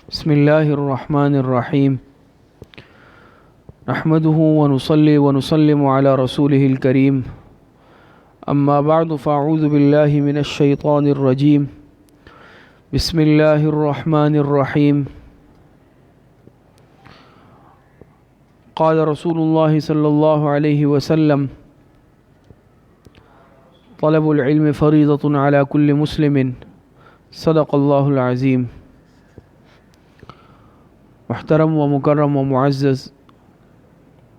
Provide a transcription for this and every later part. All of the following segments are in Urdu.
بسم الله الرحمن الرحيم نحمده ونصلي ونسلم على رسوله الكريم أما بعد فأعوذ بالله من الشيطان الرجيم بسم الله الرحمن الرحيم قال رسول الله صلى الله عليه وسلم طلب العلم فريضة على كل مسلم صدق الله العظيم۔ محترم و مکرم و معزز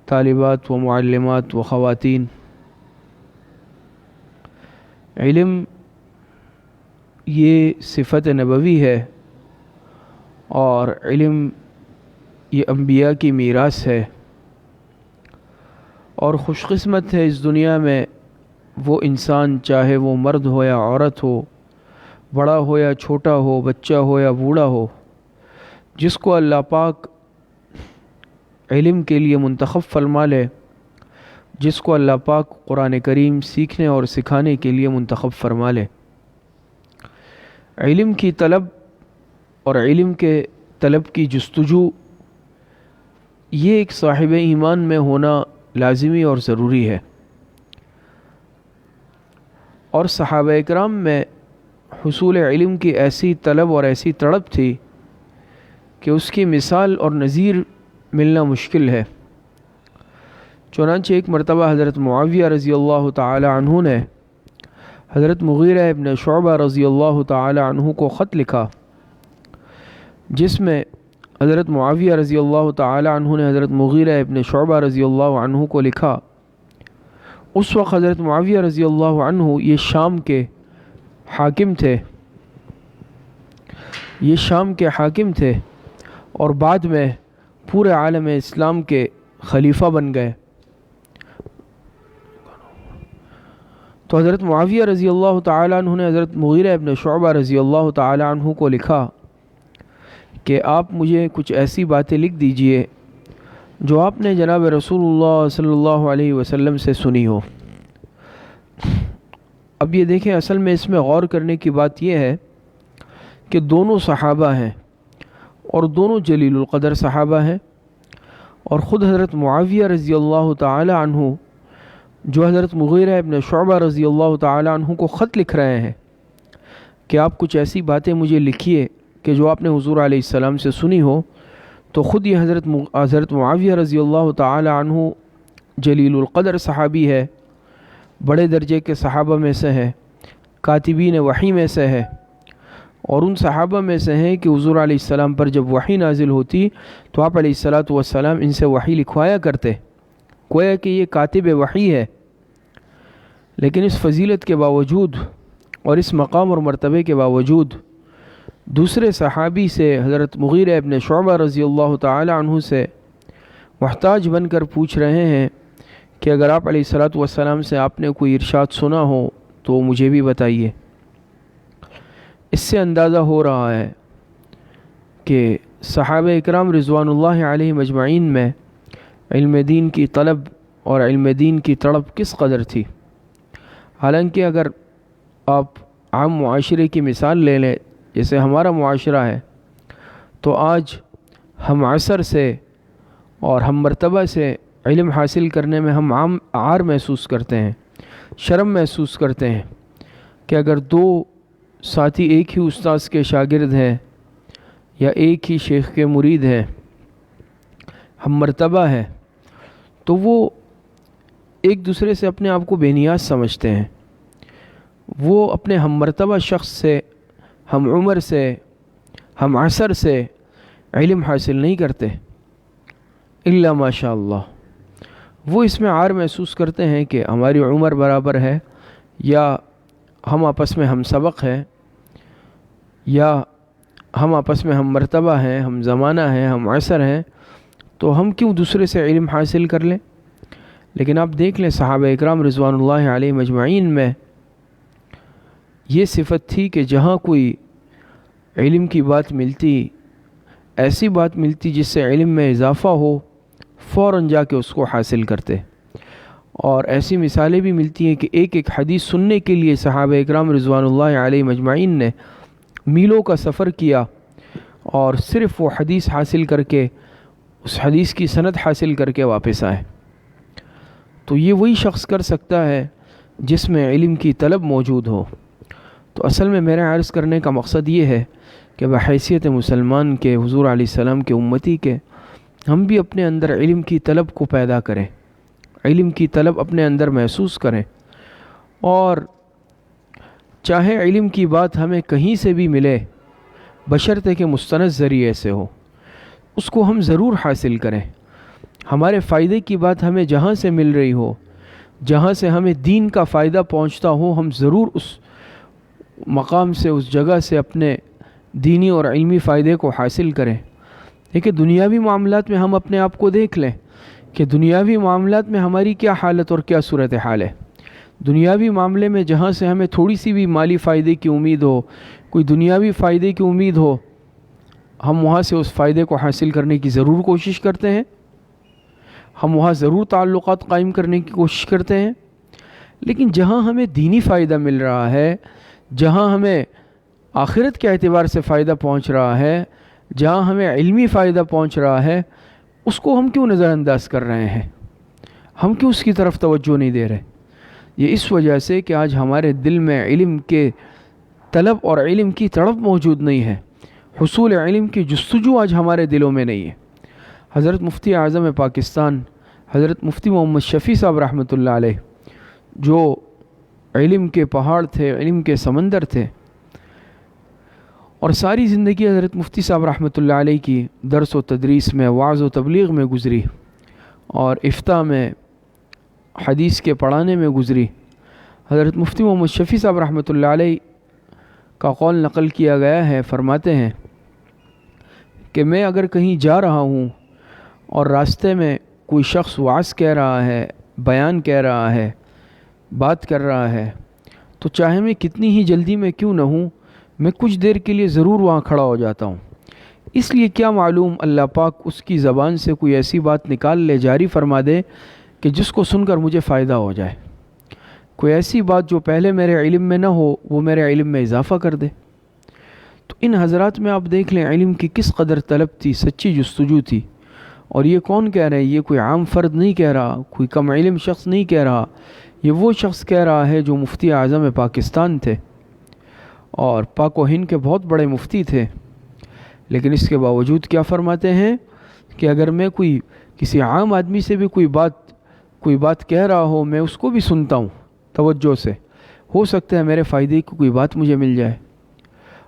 طالبات و معلمات و خواتین، علم یہ صفت نبوی ہے اور علم یہ انبیاء کی میراث ہے، اور خوش قسمت ہے اس دنیا میں وہ انسان، چاہے وہ مرد ہو یا عورت ہو، بڑا ہو یا چھوٹا ہو، بچہ ہو یا بوڑھا ہو، جس کو اللہ پاک علم کے لیے منتخب فرما لے، جس کو اللہ پاک قرآن کریم سیکھنے اور سکھانے کے لیے منتخب فرما لے۔ علم کی طلب اور علم کے طلب کی جستجو یہ ایک صاحب ایمان میں ہونا لازمی اور ضروری ہے، اور صحابہ اکرام میں حصول علم کی ایسی طلب اور ایسی تڑپ تھی کہ اس کی مثال اور نظیر ملنا مشکل ہے۔ چنانچہ ایک مرتبہ حضرت معاویہ رضی اللہ تعالی عنہ نے حضرت مغیرہ ابن شعبہ رضی اللہ تعالی عنہ کو خط لکھا، جس میں حضرت معاویہ رضی اللہ تعالی عنہ نے حضرت مغیرہ ابن شعبہ رضی اللہ عنہ کو لکھا۔ اس وقت حضرت معاویہ رضی اللہ عنہ یہ شام کے حاکم تھے اور بعد میں پورے عالم اسلام کے خلیفہ بن گئے۔ تو حضرت معاویہ رضی اللہ تعالی عنہ نے حضرت مغیرہ ابن شعبہ رضی اللہ تعالی عنہ کو لکھا کہ آپ مجھے کچھ ایسی باتیں لکھ دیجئے جو آپ نے جناب رسول اللہ صلی اللہ علیہ وسلم سے سنی ہو۔ اب یہ دیکھیں، اصل میں اس میں غور کرنے کی بات یہ ہے کہ دونوں صحابہ ہیں اور دونوں جلیل القدر صحابہ ہیں، اور خود حضرت معاویہ رضی اللہ تعالی عنہ جو حضرت مغیرہ ابن شعبہ رضی اللہ تعالی عنہ کو خط لکھ رہے ہیں کہ آپ کچھ ایسی باتیں مجھے لکھیے کہ جو آپ نے حضور علیہ السلام سے سنی ہو، تو خود یہ حضرت معاویہ رضی اللہ تعالی عنہ جلیل القدر صحابی ہے، بڑے درجے کے صحابہ میں سے ہے، کاتبین وحی میں سے ہے، اور ان صحابہ میں سے ہیں کہ حضور علیہ السلام پر جب وحی نازل ہوتی تو آپ علیہ السلام ان سے وحی لکھوایا کرتے، گویا کہ یہ کاتب وحی ہے۔ لیکن اس فضیلت کے باوجود اور اس مقام اور مرتبے کے باوجود دوسرے صحابی سے، حضرت مغیرہ ابن شعبہ رضی اللہ تعالی عنہ سے محتاج بن کر پوچھ رہے ہیں کہ اگر آپ علیہ السلام سے آپ نے کوئی ارشاد سنا ہو تو مجھے بھی بتائیے۔ اس سے اندازہ ہو رہا ہے کہ صحابہ اکرام رضوان اللہ علیہ مجمعین میں علم دین کی طلب اور علم دین کی تڑپ کس قدر تھی۔ حالانکہ اگر آپ عام معاشرے کی مثال لے لیں، جیسے ہمارا معاشرہ ہے، تو آج ہم عصر سے اور ہم مرتبہ سے علم حاصل کرنے میں ہم عار محسوس کرتے ہیں، شرم محسوس کرتے ہیں کہ اگر دو ساتھی ایک ہی استاذ کے شاگرد ہیں یا ایک ہی شیخ کے مرید ہیں، ہم مرتبہ ہیں، تو وہ ایک دوسرے سے اپنے آپ کو بے نیاز سمجھتے ہیں، وہ اپنے ہم مرتبہ شخص سے، ہم عمر سے، ہم عصر سے علم حاصل نہیں کرتے الا ماشاء اللہ۔ وہ اس میں عار محسوس کرتے ہیں کہ ہماری عمر برابر ہے، یا ہم آپس میں ہم سبق ہیں، یا ہم آپس میں ہم مرتبہ ہیں، ہم زمانہ ہیں، ہم عصر ہیں، تو ہم کیوں دوسرے سے علم حاصل کر لیں۔ لیکن آپ دیکھ لیں صحابہ اکرام رضوان اللہ علیہ مجمعین میں یہ صفت تھی کہ جہاں کوئی علم کی بات ملتی، ایسی بات ملتی جس سے علم میں اضافہ ہو، فوراً جا کے اس کو حاصل کرتے۔ اور ایسی مثالیں بھی ملتی ہیں کہ ایک ایک حدیث سننے کے لیے صحابہ اکرام رضوان اللہ علیہ مجمعین نے میلوں کا سفر کیا اور صرف وہ حدیث حاصل کر کے اس حدیث کی سند حاصل کر کے واپس آئے۔ تو یہ وہی شخص کر سکتا ہے جس میں علم کی طلب موجود ہو۔ تو اصل میں میرے عرض کرنے کا مقصد یہ ہے کہ بحیثیت مسلمان کے، حضور علیہ السلام کے امتی کے، ہم بھی اپنے اندر علم کی طلب کو پیدا کریں، علم کی طلب اپنے اندر محسوس کریں، اور چاہے علم کی بات ہمیں کہیں سے بھی ملے بشرطے کہ مستند ذریعے سے ہو، اس کو ہم ضرور حاصل کریں۔ ہمارے فائدے کی بات ہمیں جہاں سے مل رہی ہو، جہاں سے ہمیں دین کا فائدہ پہنچتا ہو، ہم ضرور اس مقام سے، اس جگہ سے اپنے دینی اور علمی فائدے کو حاصل کریں۔ دیکھیں دنیاوی معاملات میں ہم اپنے آپ کو دیکھ لیں کہ دنیاوی معاملات میں ہماری کیا حالت اور کیا صورتحال ہے۔ دنیاوی معاملے میں جہاں سے ہمیں تھوڑی سی بھی مالی فائدے کی امید ہو، کوئی دنیاوی فائدے کی امید ہو، ہم وہاں سے اس فائدے کو حاصل کرنے کی ضرور کوشش کرتے ہیں، ہم وہاں ضرور تعلقات قائم کرنے کی کوشش کرتے ہیں۔ لیکن جہاں ہمیں دینی فائدہ مل رہا ہے، جہاں ہمیں آخرت کے اعتبار سے فائدہ پہنچ رہا ہے، جہاں ہمیں علمی فائدہ پہنچ رہا ہے، اس کو ہم کیوں نظر انداز کر رہے ہیں؟ ہم کیوں اس کی طرف توجہ نہیں دے رہے؟ یہ اس وجہ سے کہ آج ہمارے دل میں علم کے طلب اور علم کی تڑپ موجود نہیں ہے، حصول علم کی جستجو آج ہمارے دلوں میں نہیں ہے۔ حضرت مفتی اعظم پاکستان حضرت مفتی محمد شفیع صاحب رحمۃ اللہ علیہ، جو علم کے پہاڑ تھے، علم کے سمندر تھے، اور ساری زندگی حضرت مفتی صاحب رحمۃ اللہ علیہ کی درس و تدریس میں، وعظ و تبلیغ میں گزری، اور افتاء میں، حدیث کے پڑھانے میں گزری۔ حضرت مفتی محمد شفیع صاحب رحمۃ اللہ علیہ کا قول نقل کیا گیا ہے، فرماتے ہیں کہ میں اگر کہیں جا رہا ہوں اور راستے میں کوئی شخص وعظ کہہ رہا ہے، بیان کہہ رہا ہے، بات کر رہا ہے، تو چاہے میں کتنی ہی جلدی میں کیوں نہ ہوں، میں کچھ دیر کے لیے ضرور وہاں کھڑا ہو جاتا ہوں۔ اس لیے کیا معلوم اللہ پاک اس کی زبان سے کوئی ایسی بات نکال لے، جاری فرما دے کہ جس کو سن کر مجھے فائدہ ہو جائے، کوئی ایسی بات جو پہلے میرے علم میں نہ ہو وہ میرے علم میں اضافہ کر دے۔ تو ان حضرات میں آپ دیکھ لیں علم کی کس قدر طلب تھی، سچی جستجو تھی۔ اور یہ کون کہہ رہے ہیں؟ یہ کوئی عام فرد نہیں کہہ رہا، کوئی کم علم شخص نہیں کہہ رہا، یہ وہ شخص کہہ رہا ہے جو مفتی اعظم پاکستان تھے، اور پاک و ہند کے بہت بڑے مفتی تھے۔ لیکن اس کے باوجود کیا فرماتے ہیں کہ اگر میں کسی عام آدمی سے بھی کوئی بات کہہ رہا ہو، میں اس کو بھی سنتا ہوں توجہ سے، ہو سکتا ہے میرے فائدے کی کوئی بات مجھے مل جائے۔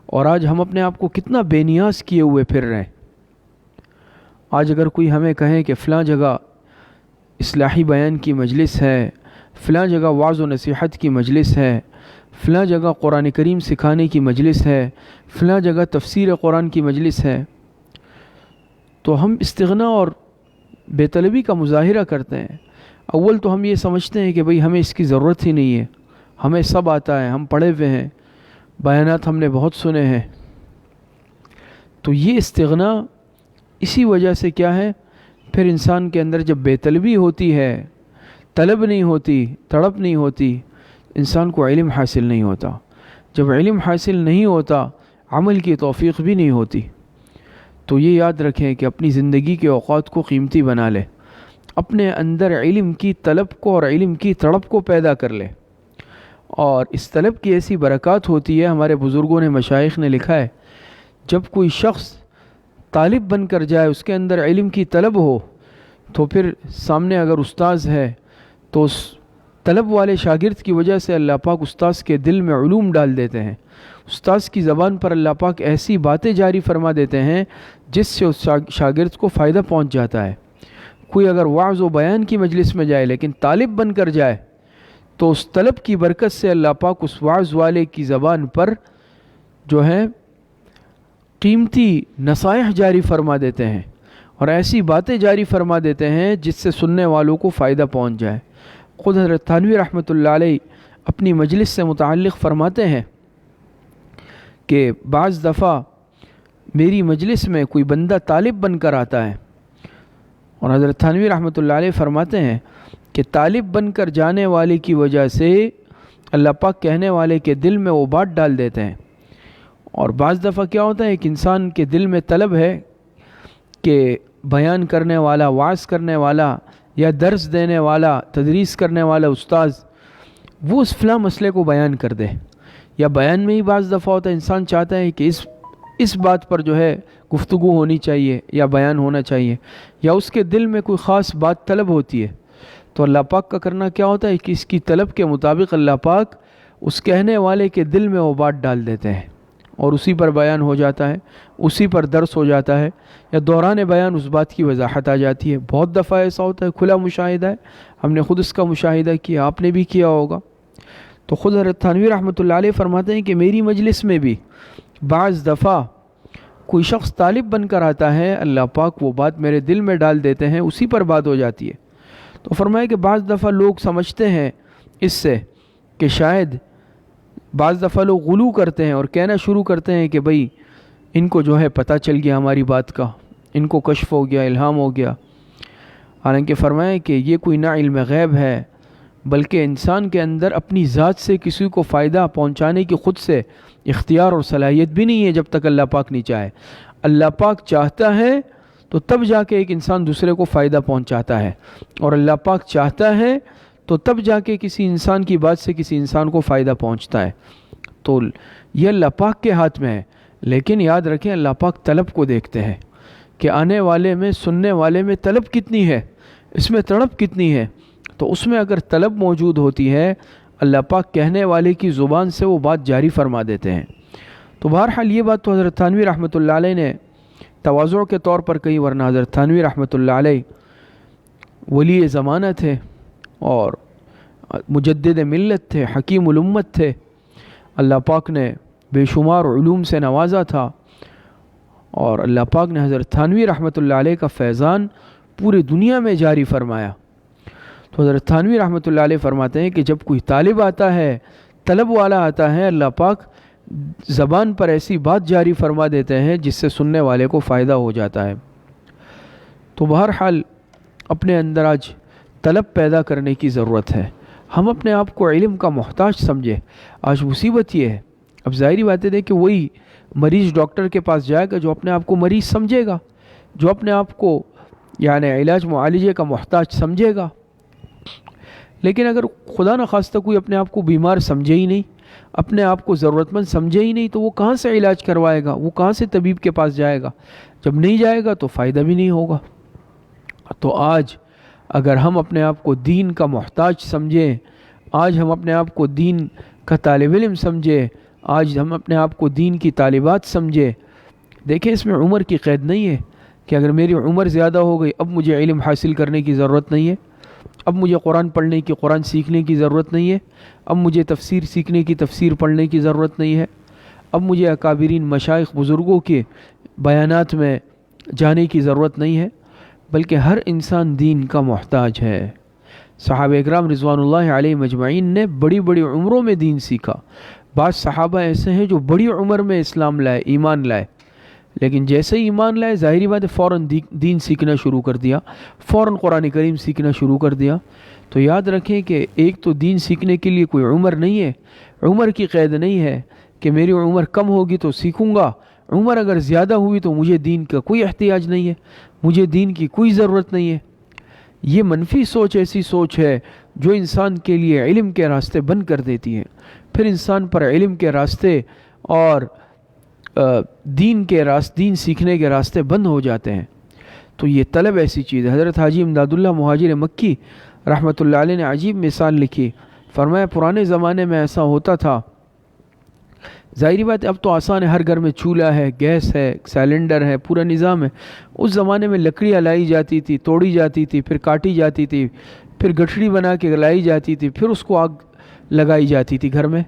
اور آج ہم اپنے آپ کو کتنا بے نیاز کیے ہوئے پھر رہے ہیں۔ آج اگر کوئی ہمیں کہے کہ فلاں جگہ اصلاحی بیان کی مجلس ہے، فلاں جگہ وعظ و نصیحت کی مجلس ہے، فلاں جگہ قرآن کریم سکھانے کی مجلس ہے، فلاں جگہ تفسیر قرآن کی مجلس ہے، تو ہم استغنا اور بے طلبی کا مظاہرہ کرتے ہیں۔ اول تو ہم یہ سمجھتے ہیں کہ بھئی ہمیں اس کی ضرورت ہی نہیں ہے، ہمیں سب آتا ہے، ہم پڑھے ہوئے ہیں، بیانات ہم نے بہت سنے ہیں۔ تو یہ استغنا اسی وجہ سے کیا ہے، پھر انسان کے اندر جب بے طلبی ہوتی ہے، طلب نہیں ہوتی، تڑپ نہیں ہوتی، انسان کو علم حاصل نہیں ہوتا۔ جب علم حاصل نہیں ہوتا، عمل کی توفیق بھی نہیں ہوتی۔ تو یہ یاد رکھیں کہ اپنی زندگی کے اوقات کو قیمتی بنا لے، اپنے اندر علم کی طلب کو اور علم کی تڑپ کو پیدا کر لے، اور اس طلب کی ایسی برکات ہوتی ہے۔ ہمارے بزرگوں نے، مشائخ نے لکھا ہے، جب کوئی شخص طالب بن کر جائے، اس کے اندر علم کی طلب ہو، تو پھر سامنے اگر استاذ ہے تو اس طلب والے شاگرد کی وجہ سے اللہ پاک استاذ کے دل میں علوم ڈال دیتے ہیں، استاذ کی زبان پر اللہ پاک ایسی باتیں جاری فرما دیتے ہیں جس سے اس شاگرد کو فائدہ پہنچ جاتا ہے۔ کوئی اگر وعظ و بیان کی مجلس میں جائے لیکن طالب بن کر جائے، تو اس طلب کی برکت سے اللہ پاک اس وعظ والے کی زبان پر جو ہے قیمتی نصائح جاری فرما دیتے ہیں، اور ایسی باتیں جاری فرما دیتے ہیں جس سے سننے والوں کو فائدہ پہنچ جائے۔ خود حضرت تھانوی رحمۃ اللہ علیہ اپنی مجلس سے متعلق فرماتے ہیں کہ بعض دفعہ میری مجلس میں کوئی بندہ طالب بن کر آتا ہے، اور حضرت تھانوی رحمۃ اللہ علیہ فرماتے ہیں کہ طالب بن کر جانے والے کی وجہ سے اللہ پاک کہنے والے کے دل میں وہ بات ڈال دیتے ہیں، اور بعض دفعہ کیا ہوتا ہے، ایک انسان کے دل میں طلب ہے کہ بیان کرنے والا، وعظ کرنے والا یا درس دینے والا، تدریس کرنے والا استاذ وہ اس فلاں مسئلے کو بیان کر دے، یا بیان میں ہی بعض دفعہ ہوتا ہے انسان چاہتا ہے کہ اس بات پر جو ہے گفتگو ہونی چاہیے یا بیان ہونا چاہیے، یا اس کے دل میں کوئی خاص بات طلب ہوتی ہے، تو اللہ پاک کا کرنا کیا ہوتا ہے کہ اس کی طلب کے مطابق اللہ پاک اس کہنے والے کے دل میں وہ بات ڈال دیتے ہیں اور اسی پر بیان ہو جاتا ہے، اسی پر درس ہو جاتا ہے، یا دوران بیان اس بات کی وضاحت آ جاتی ہے۔ بہت دفعہ ایسا ہوتا ہے، کھلا مشاہدہ ہے، ہم نے خود اس کا مشاہدہ کیا، آپ نے بھی کیا ہوگا۔ تو خود حضرت تھانوی رحمۃ اللہ علیہ فرماتے ہیں کہ میری مجلس میں بھی بعض دفعہ کوئی شخص طالب بن کر آتا ہے، اللہ پاک وہ بات میرے دل میں ڈال دیتے ہیں، اسی پر بات ہو جاتی ہے۔ تو فرمایا کہ بعض دفعہ لوگ سمجھتے ہیں اس سے کہ شاید بعض دفعہ لوگ غلو کرتے ہیں اور کہنا شروع کرتے ہیں کہ بھئی ان کو جو ہے پتہ چل گیا ہماری بات کا، ان کو کشف ہو گیا، الہام ہو گیا۔ حالانکہ فرمایا کہ یہ کوئی نہ علم غیب ہے، بلکہ انسان کے اندر اپنی ذات سے کسی کو فائدہ پہنچانے کی خود سے اختیار اور صلاحیت بھی نہیں ہے جب تک اللہ پاک نہیں چاہے۔ اللہ پاک چاہتا ہے تو تب جا کے ایک انسان دوسرے کو فائدہ پہنچاتا ہے، اور اللہ پاک چاہتا ہے تو تب جا کے کسی انسان کی بات سے کسی انسان کو فائدہ پہنچتا ہے۔ تو یہ اللہ پاک کے ہاتھ میں ہے، لیکن یاد رکھیں اللہ پاک طلب کو دیکھتے ہیں کہ آنے والے میں، سننے والے میں طلب کتنی ہے، اس میں تڑپ کتنی ہے۔ تو اس میں اگر طلب موجود ہوتی ہے، اللہ پاک کہنے والے کی زبان سے وہ بات جاری فرما دیتے ہیں۔ تو بہرحال یہ بات تو حضرت تھانوی رحمۃ اللہ علیہ نے تواضع کے طور پر کہی، ورنہ حضرت تھانوی رحمۃ اللہ علیہ ولی زمانہ تھے اور مجدد ملت تھے، حکیم الامت تھے، اللہ پاک نے بے شمار علوم سے نوازا تھا، اور اللہ پاک نے حضرت تھانوی رحمۃ اللہ علیہ کا فیضان پوری دنیا میں جاری فرمایا۔ تو حضرت تھانوی رحمۃ اللہ علیہ فرماتے ہیں کہ جب کوئی طالب آتا ہے، طلب والا آتا ہے، اللہ پاک زبان پر ایسی بات جاری فرما دیتے ہیں جس سے سننے والے کو فائدہ ہو جاتا ہے۔ تو بہرحال اپنے اندر آج طلب پیدا کرنے کی ضرورت ہے، ہم اپنے آپ کو علم کا محتاج سمجھے۔ آج مصیبت یہ ہے، اب ظاہری بات ہے کہ وہی مریض ڈاکٹر کے پاس جائے گا جو اپنے آپ کو مریض سمجھے گا، جو اپنے آپ کو یعنی علاج معالجے کا محتاج سمجھے گا۔ لیکن اگر خدا نخواستہ کوئی اپنے آپ کو بیمار سمجھے ہی نہیں، اپنے آپ کو ضرورت مند سمجھے ہی نہیں، تو وہ کہاں سے علاج کروائے گا، وہ کہاں سے طبیب کے پاس جائے گا؟ جب نہیں جائے گا تو فائدہ بھی نہیں ہوگا۔ تو آج اگر ہم اپنے آپ کو دین کا محتاج سمجھیں، آج ہم اپنے آپ کو دین کا طالب علم سمجھیں، آج ہم اپنے آپ کو دین کی طالبات سمجھیں، دیکھیں اس میں عمر کی قید نہیں ہے کہ اگر میری عمر زیادہ ہو گئی اب مجھے علم حاصل کرنے کی ضرورت نہیں ہے، اب مجھے قرآن پڑھنے کی، قرآن سیکھنے کی ضرورت نہیں ہے، اب مجھے تفسیر سیکھنے کی، تفسیر پڑھنے کی ضرورت نہیں ہے، اب مجھے اکابرین مشائخ بزرگوں کے بیانات میں جانے کی ضرورت نہیں ہے، بلکہ ہر انسان دین کا محتاج ہے۔ صحابہ اکرام رضوان اللہ علیہ مجمعین نے بڑی بڑی عمروں میں دین سیکھا۔ بعض صحابہ ایسے ہیں جو بڑی عمر میں اسلام لائے، ایمان لائے، لیکن جیسے ہی ایمان لائے ظاہری بات ہے فوراً دین سیکھنا شروع کر دیا، فوراً قرآن کریم سیکھنا شروع کر دیا۔ تو یاد رکھیں کہ ایک تو دین سیکھنے کے لیے کوئی عمر نہیں ہے، عمر کی قید نہیں ہے کہ میری عمر کم ہوگی تو سیکھوں گا، عمر اگر زیادہ ہوئی تو مجھے دین کا کوئی احتیاج نہیں ہے، مجھے دین کی کوئی ضرورت نہیں ہے۔ یہ منفی سوچ ایسی سوچ ہے جو انسان کے لیے علم کے راستے بند کر دیتی ہے، پھر انسان پر علم کے راستے اور دین سیکھنے کے راستے بند ہو جاتے ہیں۔ تو یہ طلب ایسی چیز ہے۔ حضرت حاجی امداد اللہ مہاجر مکی رحمۃ اللہ علیہ نے عجیب مثال لکھی، فرمایا پرانے زمانے میں ایسا ہوتا تھا، ظاہری بات ہے اب تو آسان ہے، ہر گھر میں چولہا ہے، گیس ہے، سیلنڈر ہے، پورا نظام ہے۔ اس زمانے میں لکڑیاں لائی جاتی تھی، توڑی جاتی تھی، پھر کاٹی جاتی تھی، پھر گٹھڑی بنا کے لائی جاتی تھی، پھر اس کو آگ لگائی جاتی تھی گھر میں۔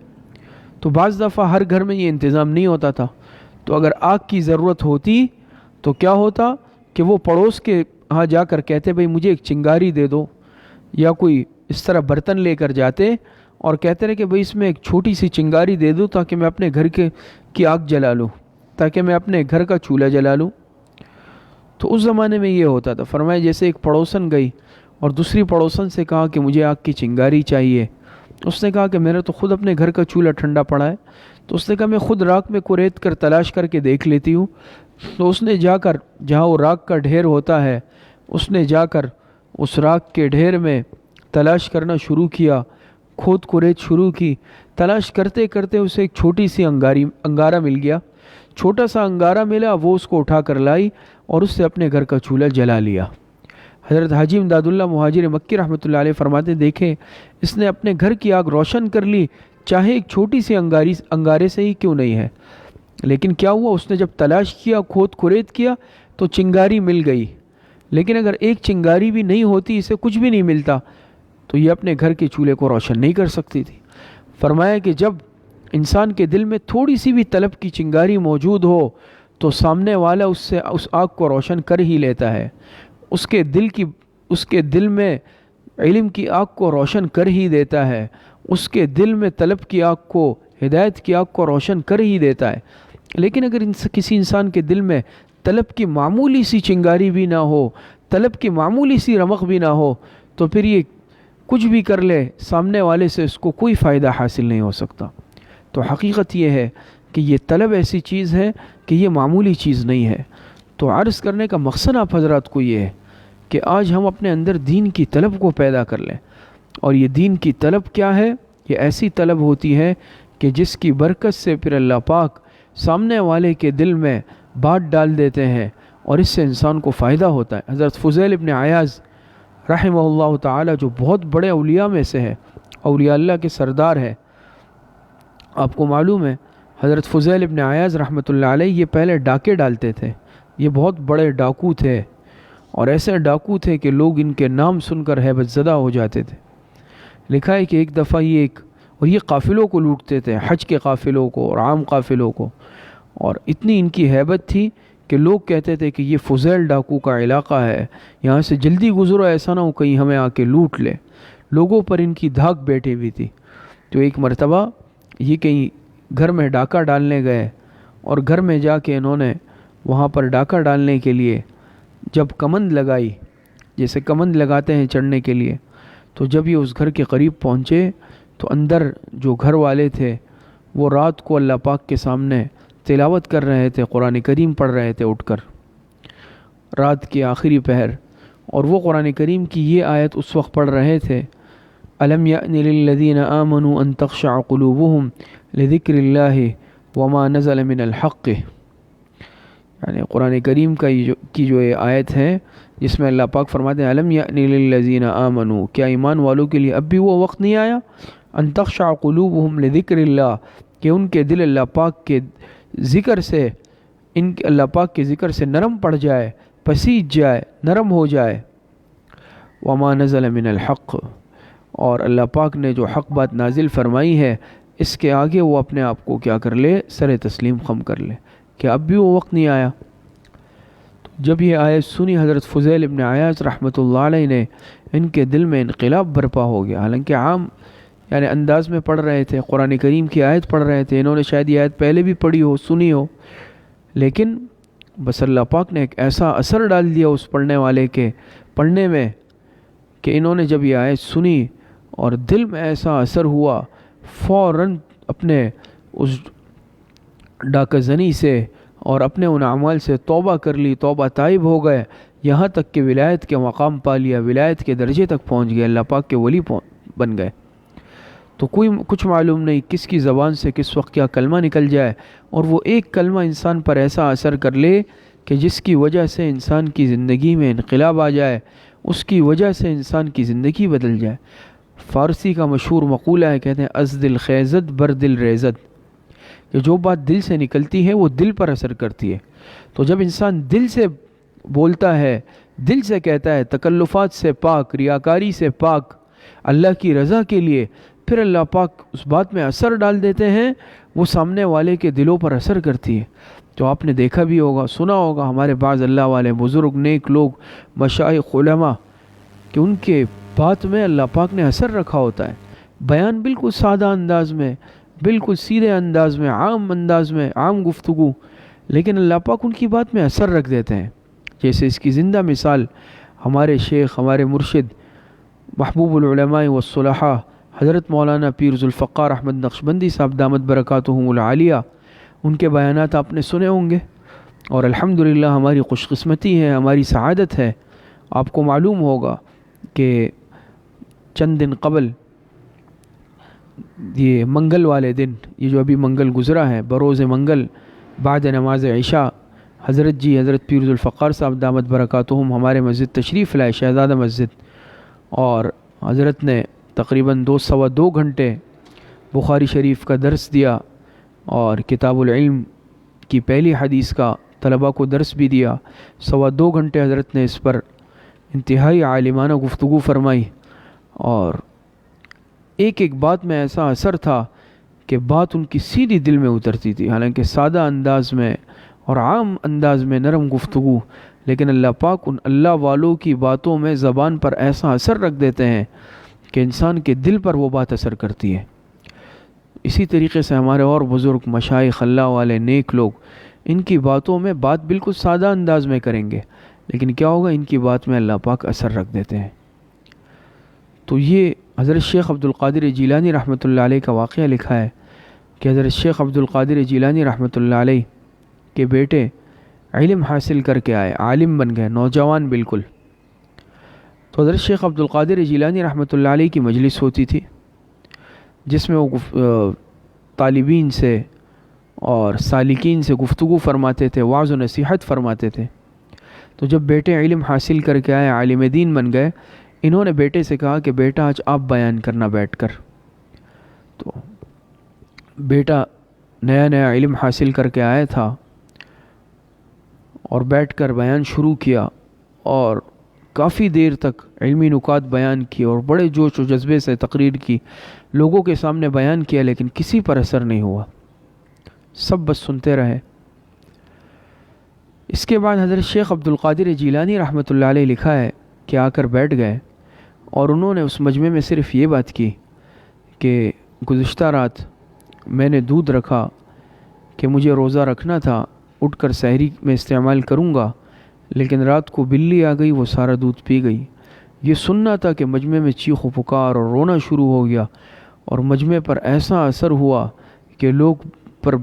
تو بعض دفعہ ہر گھر میں یہ انتظام نہیں ہوتا تھا، تو اگر آگ کی ضرورت ہوتی تو کیا ہوتا کہ وہ پڑوس کے ہاں جا کر کہتے بھئی مجھے ایک چنگاری دے دو، یا کوئی اس طرح برتن لے کر جاتے اور کہتے رہے کہ بھئی اس میں ایک چھوٹی سی چنگاری دے دو تاکہ میں اپنے گھر کی آگ جلا لوں، تاکہ میں اپنے گھر کا چولہا جلا لوں۔ تو اس زمانے میں یہ ہوتا تھا۔ فرمایا جیسے ایک پڑوسن گئی اور دوسری پڑوسن سے کہا کہ مجھے آگ کی چنگاری چاہیے، اس نے کہا کہ میرا تو خود اپنے گھر کا چولہا ٹھنڈا پڑا ہے. تو اس نے کہا میں خود راکھ میں کوریت کر تلاش کر کے دیکھ لیتی ہوں. تو اس نے جا کر جہاں وہ راکھ کا ڈھیر ہوتا ہے اس نے جا کر اس راکھ کے ڈھیر میں تلاش کرنا شروع کیا، کھود کوریت شروع کی. تلاش کرتے کرتے اسے ایک چھوٹی سی انگارہ مل گیا. چھوٹا سا انگارہ ملا، وہ اس کو اٹھا کر لائی اور اس سے اپنے گھر کا چولہا جلا لیا. حضرت حاجی امداد اللہ مہاجر مکی رحمۃ اللہ علیہ فرماتے دیکھیں اس نے اپنے گھر کی آگ روشن کر لی، چاہے ایک چھوٹی سی انگارے سے ہی کیوں نہیں ہے. لیکن کیا ہوا، اس نے جب تلاش کیا، کھود کوریت کیا تو چنگاری مل گئی. لیکن اگر ایک چنگاری بھی نہیں ہوتی، اسے کچھ بھی نہیں ملتا، تو یہ اپنے گھر کے چولہے کو روشن نہیں کر سکتی تھی. فرمایا کہ جب انسان کے دل میں تھوڑی سی بھی طلب کی چنگاری موجود ہو تو سامنے والا اس آگ کو روشن کر ہی لیتا ہے. اس کے دل میں علم کی آگ کو روشن کر ہی دیتا ہے. اس کے دل میں طلب کی آگ کو، ہدایت کی آگ کو روشن کر ہی دیتا ہے. لیکن اگر کسی انسان کے دل میں طلب کی معمولی سی چنگاری بھی نہ ہو، طلب کی معمولی سی رمق بھی نہ ہو، تو پھر یہ کچھ بھی کر لے سامنے والے سے اس کو کوئی فائدہ حاصل نہیں ہو سکتا. تو حقیقت یہ ہے کہ یہ طلب ایسی چیز ہے کہ یہ معمولی چیز نہیں ہے. تو عرض کرنے کا مقصد آپ حضرات کو یہ ہے کہ آج ہم اپنے اندر دین کی طلب کو پیدا کر لیں. اور یہ دین کی طلب کیا ہے؟ یہ ایسی طلب ہوتی ہے کہ جس کی برکت سے پھر اللہ پاک سامنے والے کے دل میں بات ڈال دیتے ہیں اور اس سے انسان کو فائدہ ہوتا ہے. حضرت فضیل ابن عیاض رحمہ اللہ تعالی جو بہت بڑے اولیاء میں سے ہے، اولیاء اللہ کے سردار ہے، آپ کو معلوم ہے حضرت فضیل ابن عیاض رحمۃ اللہ علیہ یہ پہلے ڈاکے ڈالتے تھے. یہ بہت بڑے ڈاکو تھے اور ایسے ڈاکو تھے کہ لوگ ان کے نام سن کر ہیبت زدہ ہو جاتے تھے. لکھا ہے کہ ایک دفعہ یہ قافلوں کو لوٹتے تھے، حج کے قافلوں کو اور عام قافلوں کو، اور اتنی ان کی ہیبت تھی کہ لوگ کہتے تھے کہ یہ فضیل ڈاکو کا علاقہ ہے، یہاں سے جلدی گزرو، ایسا نہ ہو کہیں ہمیں آ کے لوٹ لے. لوگوں پر ان کی دھاک بیٹھی ہوئی تھی. تو ایک مرتبہ یہ کہیں گھر میں ڈاکہ ڈالنے گئے اور گھر میں جا کے انہوں نے وہاں پر ڈاکہ ڈالنے کے لیے جب کمند لگائی، جیسے کمند لگاتے ہیں چڑھنے کے لیے، تو جب یہ اس گھر کے قریب پہنچے تو اندر جو گھر والے تھے وہ رات کو اللہ پاک کے سامنے تلاوت کر رہے تھے، قرآن کریم پڑھ رہے تھے اٹھ کر رات کے آخری پہر. اور وہ قرآن کریم کی یہ آیت اس وقت پڑھ رہے تھے، أَلَمْ يَأْنِ لِلَّذِينَ آمَنُوا أَن تَخْشَعَ قُلُوبُهُمْ لِذِكْرِ اللَّهِ وَمَا نَزَلَ مِنَ الْحَقِّ. یعنی قرآن کریم کی جو یہ آیت ہے جس میں اللہ پاک فرماتے ہیں أَلَمْ يَأْنِ لِلَّذِينَ آمَنُوا، کیا ایمان والوں کے لیے اب بھی وہ وقت نہیں آیا، أَن تَخْشَعَ قُلُوبُهُمْ لِذِكْرِ اللَّهِ، کہ ان کے دل اللہ پاک کے ذکر سے، اللہ پاک کے ذکر سے نرم پڑ جائے، پسیج جائے، نرم ہو جائے. وَمَا نَزَلَ مِنَ الْحَقِّ، اور اللہ پاک نے جو حق بات نازل فرمائی ہے اس کے آگے وہ اپنے آپ کو کیا کر لے، سر تسلیم خم کر لے کہ اب بھی وہ وقت نہیں آیا. تو جب یہ آیت سنی حضرت فضیل ابن عیاض رحمۃ اللہ علیہ نے، ان کے دل میں انقلاب برپا ہو گیا. حالانکہ عام یعنی انداز میں پڑھ رہے تھے، قرآن کریم کی آیت پڑھ رہے تھے، انہوں نے شاید یہ آیت پہلے بھی پڑھی ہو، سنی ہو، لیکن بس اللہ پاک نے ایک ایسا اثر ڈال دیا اس پڑھنے والے کے پڑھنے میں کہ انہوں نے جب یہ آیت سنی اور دل میں ایسا اثر ہوا، فوراً اپنے اس ڈاکہ زنی سے اور اپنے ان اعمال سے توبہ کر لی، توبہ تائب ہو گئے، یہاں تک کہ ولایت کے مقام پا لیا، ولایت کے درجے تک پہنچ گئے، اللہ پاک کے ولی بن گئے. تو کچھ معلوم نہیں کس کی زبان سے کس وقت کیا کلمہ نکل جائے، اور وہ ایک کلمہ انسان پر ایسا اثر کر لے کہ جس کی وجہ سے انسان کی زندگی میں انقلاب آ جائے، اس کی وجہ سے انسان کی زندگی بدل جائے. فارسی کا مشہور مقولہ ہے، کہتے ہیں از دل خیزت بر دل ریزت، کہ جو بات دل سے نکلتی ہے وہ دل پر اثر کرتی ہے. تو جب انسان دل سے بولتا ہے، دل سے کہتا ہے، تکلفات سے پاک، ریاکاری سے پاک، اللہ کی رضا کے لیے، پھر اللہ پاک اس بات میں اثر ڈال دیتے ہیں، وہ سامنے والے کے دلوں پر اثر کرتی ہے. تو آپ نے دیکھا بھی ہوگا، سنا ہوگا، ہمارے بعض اللہ والے بزرگ نیک لوگ، مشائخ علماء، کہ ان کے بات میں اللہ پاک نے اثر رکھا ہوتا ہے. بیان بالکل سادہ انداز میں، بالکل سیدھے انداز میں، عام انداز میں، عام گفتگو، لیکن اللہ پاک ان کی بات میں اثر رکھ دیتے ہیں. جیسے اس کی زندہ مثال ہمارے شیخ، ہمارے مرشد، محبوب العلماء والصلحاء حضرت مولانا پیر ذوالفقار احمد نقشبندی صاحب دامت برکاتہم العالیہ، ان کے بیانات آپ نے سنے ہوں گے، اور الحمدللہ ہماری خوش قسمتی ہے، ہماری سعادت ہے۔ آپ کو معلوم ہوگا کہ چند دن قبل یہ منگل والے دن، یہ جو ابھی منگل گزرا ہے، بروز منگل بعد نماز عشاء، حضرت پیر ذوالفقار صاحب دامت برکاتہم ہمارے مسجد تشریف لائے، شہزادہ مسجد، اور حضرت نے تقریباً 2 گھنٹے بخاری شریف کا درس دیا، اور کتاب العلم کی پہلی حدیث کا طلباء کو درس بھی دیا۔ 2 گھنٹے حضرت نے اس پر انتہائی عالمانہ گفتگو فرمائی، اور ایک ایک بات میں ایسا اثر تھا کہ بات ان کی سیدھی دل میں اترتی تھی، حالانکہ سادہ انداز میں اور عام انداز میں نرم گفتگو، لیکن اللہ پاک ان اللہ والوں کی باتوں میں زبان پر ایسا اثر رکھ دیتے ہیں کہ انسان کے دل پر وہ بات اثر کرتی ہے۔ اسی طریقے سے ہمارے اور بزرگ مشائخ اللہ والے نیک لوگ ان کی باتوں میں بات بالکل سادہ انداز میں کریں گے، لیکن کیا ہوگا، ان کی بات میں اللہ پاک اثر رکھ دیتے ہیں۔ تو یہ حضرت شیخ عبد القادر جیلانی رحمۃ اللہ علیہ کا واقعہ لکھا ہے کہ حضرت شیخ عبد القادر جیلانی رحمۃ اللہ علیہ کے بیٹے علم حاصل کر کے آئے، عالم بن گئے، نوجوان بالکل۔ تو حضرت شیخ عبد القادر جیلانی رحمۃ اللہ علیہ کی مجلس ہوتی تھی، جس میں وہ طالبین سے اور سالکین سے گفتگو فرماتے تھے، وعظ و نصیحت فرماتے تھے۔ تو جب بیٹے علم حاصل کر کے آئے، عالم دین بن گئے، انہوں نے بیٹے سے کہا کہ بیٹا آج آپ بیان کرنا بیٹھ کر۔ تو بیٹا نیا نیا علم حاصل کر کے آیا تھا اور بیٹھ کر بیان شروع کیا، اور کافی دیر تک علمی نکات بیان کیے اور بڑے جوش و جذبے سے تقریر کی، لوگوں کے سامنے بیان کیا، لیکن کسی پر اثر نہیں ہوا، سب بس سنتے رہے۔ اس کے بعد حضرت شیخ عبد القادر جیلانی رحمۃ اللہ علیہ لکھا ہے کہ آ کر بیٹھ گئے، اور انہوں نے اس مجمع میں صرف یہ بات کی کہ گزشتہ رات میں نے دودھ رکھا کہ مجھے روزہ رکھنا تھا، اٹھ کر سحری میں استعمال کروں گا، لیکن رات کو بلی آ گئی، وہ سارا دودھ پی گئی۔ یہ سننا تھا کہ مجمع میں چیخ و پکار اور رونا شروع ہو گیا، اور مجمع پر ایسا اثر ہوا کہ لوگ پر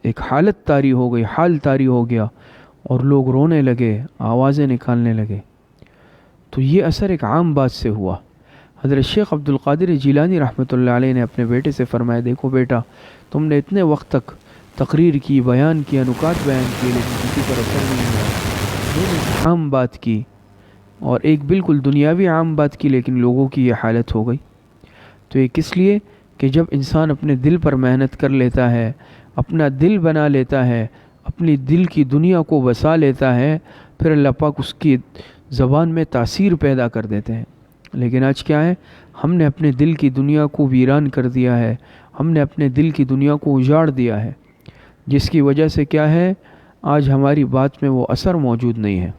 ایک حالت طاری ہو گئی، حال طاری ہو گیا، اور لوگ رونے لگے، آوازیں نکالنے لگے۔ تو یہ اثر ایک عام بات سے ہوا۔ حضرت شیخ عبد القادر جیلانی رحمۃ اللہ علیہ نے اپنے بیٹے سے فرمایا، دیکھو بیٹا، تم نے اتنے وقت تک تقریر کی، بیان کیا، نکات بیان کیے، لیکن کسی پر اثر نہیں ہوا۔ میں نے عام بات کی، اور ایک بالکل دنیاوی عام بات کی، لیکن لوگوں کی یہ حالت ہو گئی۔ تو یہ کس لیے کہ جب انسان اپنے دل پر محنت کر لیتا ہے، اپنا دل بنا لیتا ہے، اپنی دل کی دنیا کو بسا لیتا ہے، پھر اللہ پاک اس کی زبان میں تاثیر پیدا کر دیتے ہیں۔ لیکن آج کیا ہے، ہم نے اپنے دل کی دنیا کو ویران کر دیا ہے، ہم نے اپنے دل کی دنیا کو اجاڑ دیا ہے، جس کی وجہ سے کیا ہے، آج ہماری بات میں وہ اثر موجود نہیں ہے۔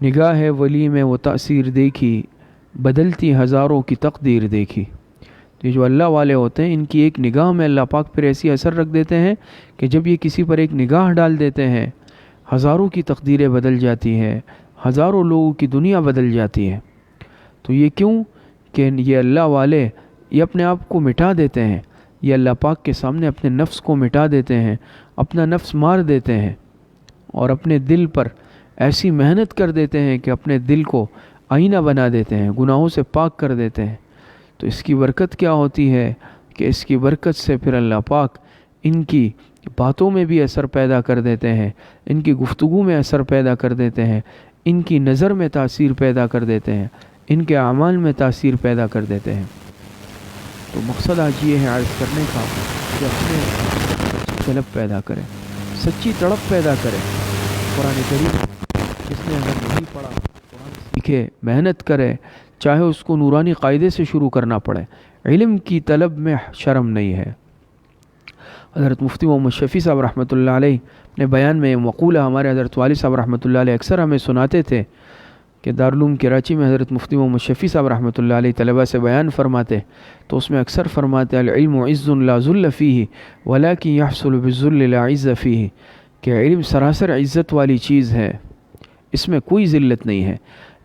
نگاہ ولی میں وہ تاثیر دیکھی، بدلتی ہزاروں کی تقدیر دیکھی۔ تو یہ جو اللہ والے ہوتے ہیں، ان کی ایک نگاہ میں اللہ پاک پر ایسی اثر رکھ دیتے ہیں کہ جب یہ کسی پر ایک نگاہ ڈال دیتے ہیں، ہزاروں کی تقدیریں بدل جاتی ہیں، ہزاروں لوگوں کی دنیا بدل جاتی ہے۔ تو یہ کیوں کہ یہ اللہ والے یہ اپنے آپ کو مٹا دیتے ہیں، یہ اللہ پاک کے سامنے اپنے نفس کو مٹا دیتے ہیں، اپنا نفس مار دیتے ہیں، اور اپنے دل پر ایسی محنت کر دیتے ہیں کہ اپنے دل کو آئینہ بنا دیتے ہیں، گناہوں سے پاک کر دیتے ہیں۔ تو اس کی برکت کیا ہوتی ہے کہ اس کی برکت سے پھر اللہ پاک ان کی باتوں میں بھی اثر پیدا کر دیتے ہیں، ان کی گفتگو میں اثر پیدا کر دیتے ہیں، ان کی نظر میں تاثیر پیدا کر دیتے ہیں، ان کے اعمال میں تاثیر پیدا کر دیتے ہیں۔ تو مقصد آج یہ ہے عرض کرنے کا کہ اپنے طلب پیدا کریں، سچی تڑپ پیدا کریں۔ قرآن کریم جس نے اگر نہیں پڑھا، قرآن سیکھے، محنت کرے، چاہے اس کو نورانی قاعدے سے شروع کرنا پڑے، علم کی طلب میں شرم نہیں ہے۔ حضرت مفتی محمد شفیع صاحب رحمۃ اللہ علیہ نے بیان میں مقولہ ہمارے حضرت والد صاحب رحمۃ اللہ علیہ اکثر ہمیں سناتے تھے کہ دارالعلوم کراچی میں حضرت مفتی محمد شفیع صاحب رحمۃ اللہ علیہ طلبہ سے بیان فرماتے، تو اس میں اکثر فرماتے، العلم عز لا ذل فیہ ولکن یحصل بالذل لا عز فیہ، کہ علم سراسر عزت والی چیز ہے، اس میں کوئی ذلت نہیں ہے،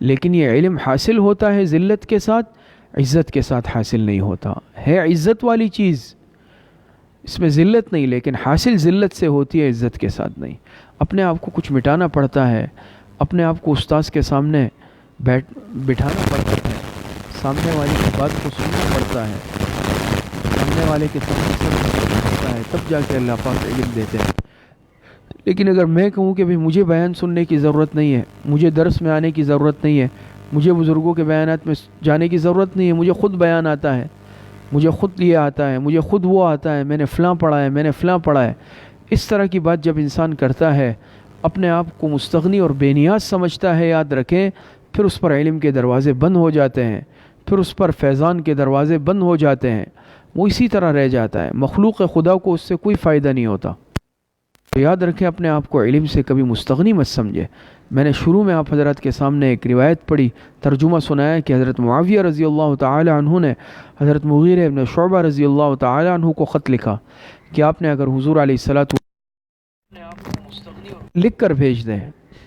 لیکن یہ علم حاصل ہوتا ہے ذلت کے ساتھ، عزت کے ساتھ حاصل نہیں ہوتا. ہے عزت والی چیز، اس میں ذلت نہیں، لیکن حاصل ذلت سے ہوتی ہے، عزت کے ساتھ نہیں. اپنے آپ کو کچھ مٹانا پڑتا ہے، اپنے آپ کو استاذ کے سامنے بٹھانا پڑتا ہے، سامنے والے کی بات کو سننا پڑتا ہے، سامنے والے کے سامنے سر پڑتا ہے، تب جا کے اللہ پاک علم دیتے ہیں. لیکن اگر میں کہوں کہ مجھے بیان سننے کی ضرورت نہیں ہے، مجھے درس میں آنے کی ضرورت نہیں ہے، مجھے بزرگوں کے بیانات میں جانے کی ضرورت نہیں ہے، مجھے خود بیان آتا ہے، مجھے خود یہ آتا ہے، مجھے خود وہ آتا ہے، میں نے فلاں پڑھا ہے، میں نے فلاں پڑھا ہے، اس طرح کی بات جب انسان کرتا ہے، اپنے آپ کو مستغنی اور بے نیاز سمجھتا ہے، یاد رکھیں پھر اس پر علم کے دروازے بند ہو جاتے ہیں، پھر اس پر فیضان کے دروازے بند ہو جاتے ہیں، وہ اسی طرح رہ جاتا ہے. مخلوق خدا کو اس سے کوئی فائدہ نہیں ہوتا. تو یاد رکھیں اپنے آپ کو علم سے کبھی مستغنی مت سمجھے. میں نے شروع میں آپ حضرات کے سامنے ایک روایت پڑھی، ترجمہ سنایا کہ حضرت معاویہ رضی اللہ تعالی عنہ نے حضرت مغیرہ ابن شعبہ رضی اللہ تعالی عنہ کو خط لکھا کہ آپ نے اگر حضور علیہ الصلوۃ لکھ کر بھیج دیں.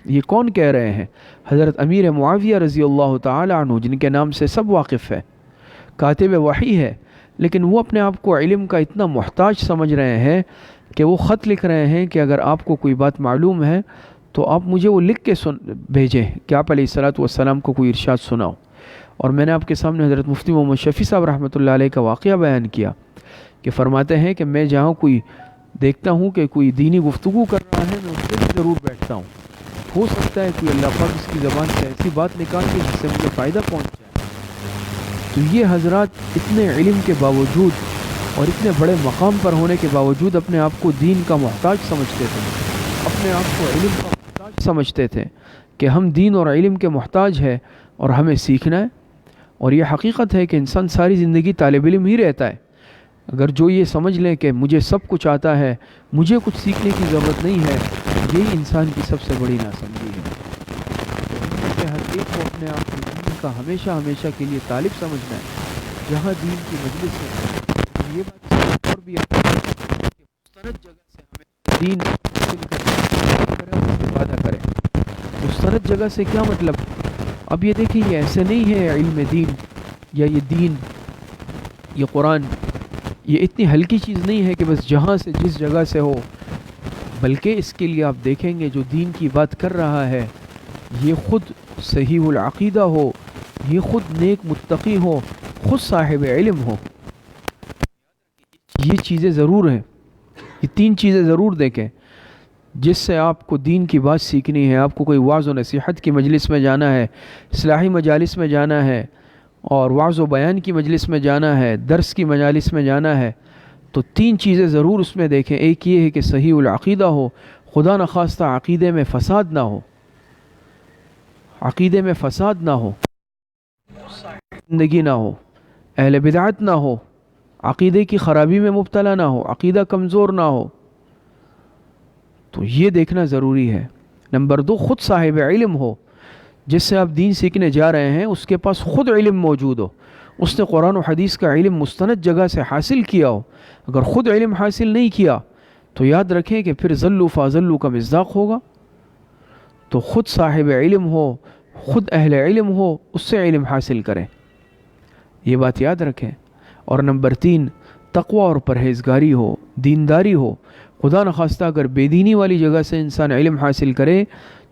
یہ کون کہہ رہے ہیں؟ حضرت امیر معاویہ رضی اللہ تعالی عنہ، جن کے نام سے سب واقف ہے، کاتب وحی ہے، لیکن وہ اپنے آپ کو علم کا اتنا محتاج سمجھ رہے ہیں کہ وہ خط لکھ رہے ہیں کہ اگر آپ کو کوئی بات معلوم ہے تو آپ مجھے وہ لکھ کے بھیجیں کہ آپ علیہ الصلوۃ والسلام کو کوئی ارشاد سناؤ. اور میں نے آپ کے سامنے حضرت مفتی محمد شفیع صاحب رحمۃ اللہ علیہ کا واقعہ بیان کیا کہ فرماتے ہیں کہ میں جہاں کوئی دیکھتا ہوں کہ کوئی دینی گفتگو کر رہا ہے، میں اس سے بھی ضرور بیٹھتا ہوں. ہو سکتا ہے کوئی اللہ پاک اس کی زبان سے ایسی بات نکال کے جس سے مجھے فائدہ پہنچ جائے. تو یہ حضرات اتنے علم کے باوجود اور اتنے بڑے مقام پر ہونے کے باوجود اپنے آپ کو دین کا محتاج سمجھتے تھے، اپنے آپ کو علم کا محتاج سمجھتے تھے کہ ہم دین اور علم کے محتاج ہیں اور ہمیں سیکھنا ہے. اور یہ حقیقت ہے کہ انسان ساری زندگی طالب علم ہی رہتا ہے. اگر جو یہ سمجھ لیں کہ مجھے سب کچھ آتا ہے، مجھے کچھ سیکھنے کی ضرورت نہیں ہے، یہی انسان کی سب سے بڑی ناسمجھی ہے. کہ ہر ایک کو اپنے آپ کو دین کا ہمیشہ ہمیشہ کے لیے طالب سمجھنا ہے. جہاں دین کی مجلس ہے، یہ بات اور بھی مستند جگہ سے ہمیں دین حاصل کرنے کا استفادہ کریں. مستند جگہ سے کیا مطلب؟ اب یہ دیکھیں، یہ ایسے نہیں ہے علم دین یا یہ دین، یہ قرآن، یہ اتنی ہلکی چیز نہیں ہے کہ بس جہاں سے جس جگہ سے ہو، بلکہ اس کے لیے آپ دیکھیں گے جو دین کی بات کر رہا ہے یہ خود صحیح العقیدہ ہو، یہ خود نیک متقی ہو، خود صاحب علم ہو. یہ چیزیں ضرور ہیں، یہ تین چیزیں ضرور دیکھیں جس سے آپ کو دین کی بات سیکھنی ہے. آپ کو کوئی وعظ و نصیحت کی مجلس میں جانا ہے، اصلاحی مجالس میں جانا ہے، اور وعظ و بیان کی مجلس میں جانا ہے، درس کی مجالس میں جانا ہے، تو تین چیزیں ضرور اس میں دیکھیں. ایک یہ ہے کہ صحیح العقیدہ ہو، خدا نخواستہ عقیدے میں فساد نہ ہو، عقیدے میں فساد نہ ہو، زندگی نہ ہو، اہل بدعت نہ ہو، عقیدے کی خرابی میں مبتلا نہ ہو، عقیدہ کمزور نہ ہو. تو یہ دیکھنا ضروری ہے. نمبر 2، خود صاحب علم ہو، جس سے آپ دین سیکھنے جا رہے ہیں اس کے پاس خود علم موجود ہو، اس نے قرآن و حدیث کا علم مستند جگہ سے حاصل کیا ہو. اگر خود علم حاصل نہیں کیا تو یاد رکھیں کہ پھر ذلوا فاذلوا کا مصداق ہوگا. تو خود صاحب علم ہو، خود اہل علم ہو، اس سے علم حاصل کریں، یہ بات یاد رکھیں. اور نمبر 3، تقوی اور پرہیزگاری ہو، دینداری ہو. خدا نخواستہ اگر بے دینی والی جگہ سے انسان علم حاصل کرے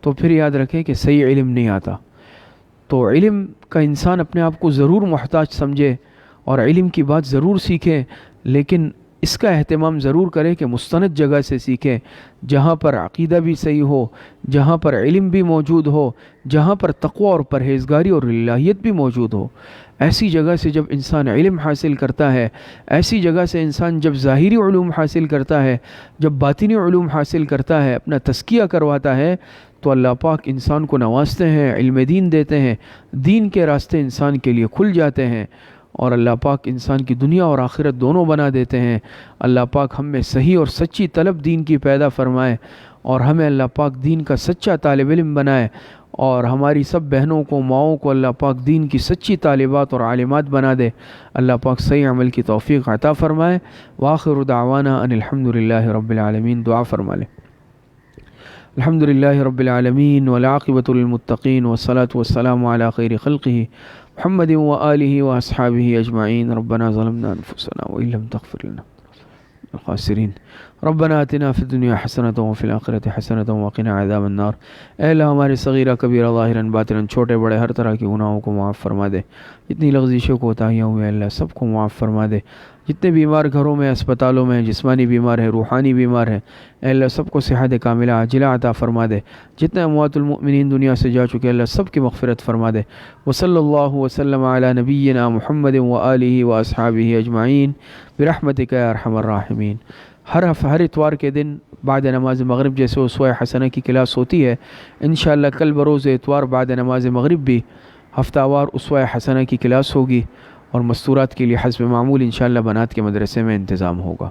تو پھر یاد رکھیں کہ صحیح علم نہیں آتا. تو علم کا انسان اپنے آپ کو ضرور محتاج سمجھے اور علم کی بات ضرور سیکھے، لیکن اس کا اہتمام ضرور کرے کہ مستند جگہ سے سیکھے، جہاں پر عقیدہ بھی صحیح ہو، جہاں پر علم بھی موجود ہو، جہاں پر تقوی اور پرہیزگاری اور للہیت بھی موجود ہو. ایسی جگہ سے جب انسان علم حاصل کرتا ہے، ایسی جگہ سے انسان جب ظاہری علوم حاصل کرتا ہے، جب باطنی علوم حاصل کرتا ہے، اپنا تزکیہ کرواتا ہے، تو اللہ پاک انسان کو نوازتے ہیں، علم دین دیتے ہیں، دین کے راستے انسان کے لیے کھل جاتے ہیں، اور اللہ پاک انسان کی دنیا اور آخرت دونوں بنا دیتے ہیں. اللہ پاک ہم میں صحیح اور سچی طلب دین کی پیدا فرمائے، اور ہمیں اللہ پاک دین کا سچا طالب علم بنائے، اور ہماری سب بہنوں کو، ماؤں کو اللہ پاک دین کی سچی طالبات اور عالمات بنا دے. اللہ پاک صحیح عمل کی توفیق عطا فرمائے. وآخر دعوانا ان الحمدللہ رب العالمین. دعا فرما لیں. الحمدللہ رب العالمین والعاقبۃ للمتقین والصلاة والسلام علی خیر خلقہ محمد وآلہ وأصحابہ اجمعین. ربنا ظلمنا انفسنا وإن لم تغفر لنا الخاسرین. ربنا آتنا فی الدنیا حسنۃ وفی الآخرۃ حسنۃ وقنا عذاب النار. اے اللہ ہمارے صغیرہ کبیرہ ظاہراً باطناً چھوٹے بڑے ہر طرح کے گناہوں کو معاف فرما دے. جتنی لغزشوں کوتاہیاں ہوئے اللہ سب کو معاف فرما دے. جتنے بیمار گھروں میں اسپتالوں میں جسمانی بیمار ہے روحانی بیمار ہے اے اللہ سب کو صحت کاملہ عاجلہ عطا فرما دے. جتنے اموات المؤمنین دنیا سے جا چکے اللہ سب کی مغفرت فرما دے. وصلی اللہ وسلم علی نبینا محمد وآلہ واصحابہ اجمعین برحمتک یا ارحم الراحمین. ہر اتوار کے دن بعد نماز مغرب جیسے اسوہ حسنہ کی کلاس ہوتی ہے انشاءاللہ کل بروز اتوار بعد نماز مغرب بھی ہفتہ وار اسوہ حسنہ کی کلاس ہوگی اور مستورات کے لیے حسب معمول انشاءاللہ بنات کے مدرسے میں انتظام ہوگا.